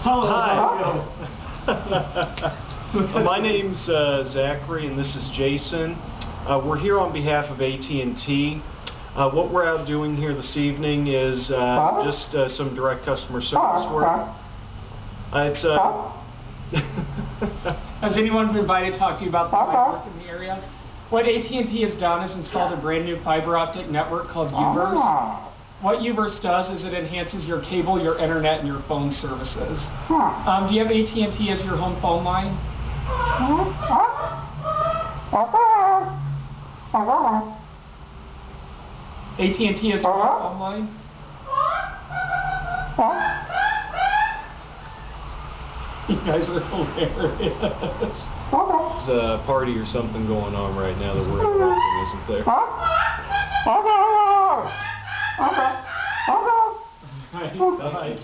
Hello. Hi. My name's Zachary, and this is Jason. We're here on behalf of AT&T. What we're out doing here this evening is just some direct customer service work. Has anyone been by to talk to you about the fiber work in the area? What AT&T has done is installed a brand new fiber optic network called Uverse. What Uverse does is it enhances your cable, your internet, and your phone services. Do you have AT&T as your home phone line? AT&T as your home phone line? You guys are hilarious. There's a party or something going on right now that we're interrupting, isn't there? Right.